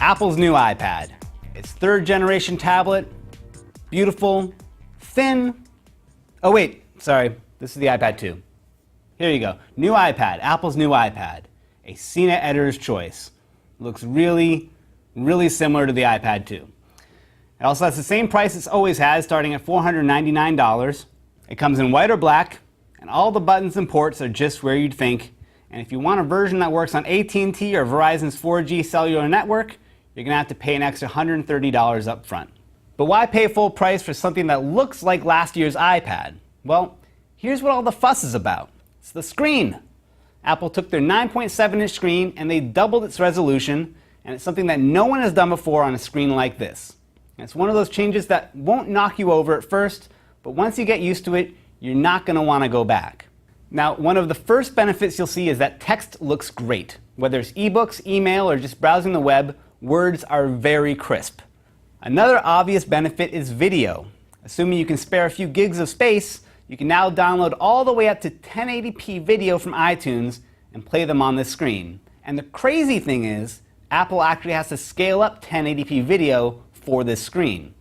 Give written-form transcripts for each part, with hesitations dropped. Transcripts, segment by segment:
Apple's new iPad. Its third generation tablet, beautiful, thin. Oh wait, sorry, this is the iPad 2. Here you go, new iPad, Apple's new iPad. A CNET editor's choice. Looks really, really similar to the iPad 2. It also has the same price it's always had, starting at $499. It comes in white or black, and all the buttons and ports are just where you'd think. And if you want a version that works on AT&T or Verizon's 4G cellular network, you're going to have to pay an extra $130 up front. But why pay full price for something that looks like last year's iPad? Well, here's what all the fuss is about. It's the screen. Apple took their 9.7-inch screen and they doubled its resolution, and it's something that no one has done before on a screen like this. And it's one of those changes that won't knock you over at first, but once you get used to it, you're not going to want to go back. Now, one of the first benefits you'll see is that text looks great. Whether it's ebooks, email, or just browsing the web, words are very crisp. Another obvious benefit is video. Assuming you can spare a few gigs of space, you can now download all the way up to 1080p video from iTunes and play them on this screen. And the crazy thing is, Apple actually has to scale up 1080p video for this screen.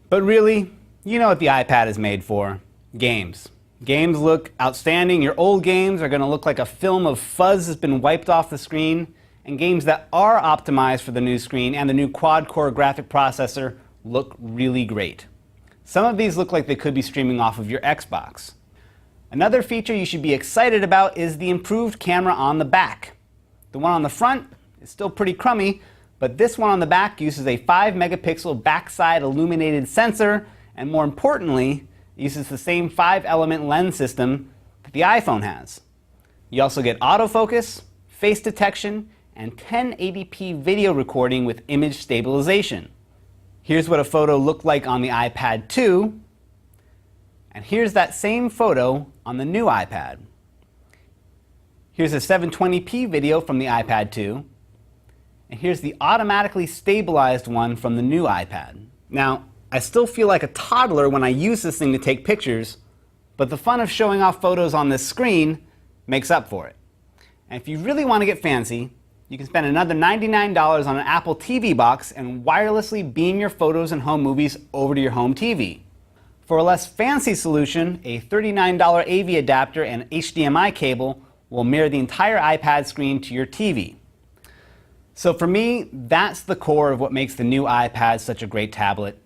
But really, you know what the iPad is made for. Games. Games look outstanding. Your old games are going to look like a film of fuzz has been wiped off the screen. And games that are optimized for the new screen and the new quad-core graphic processor look really great. Some of these look like they could be streaming off of your Xbox. Another feature you should be excited about is the improved camera on the back. The one on the front is still pretty crummy, but this one on the back uses a 5-megapixel backside illuminated sensor, and more importantly, uses the same 5-element lens system that the iPhone has. You also get autofocus, face detection, and 1080p video recording with image stabilization. Here's what a photo looked like on the iPad 2, and here's that same photo on the new iPad. Here's a 720p video from the iPad 2, and here's the automatically stabilized one from the new iPad. Now, I still feel like a toddler when I use this thing to take pictures, but the fun of showing off photos on this screen makes up for it. And if you really want to get fancy, you can spend another $99 on an Apple TV box and wirelessly beam your photos and home movies over to your home TV. For a less fancy solution, a $39 AV adapter and HDMI cable will mirror the entire iPad screen to your TV. So for me, that's the core of what makes the new iPad such a great tablet,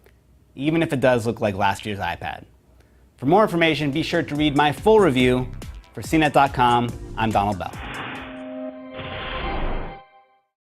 even if it does look like last year's iPad. For more information, be sure to read my full review. For CNET.com, I'm Donald Bell.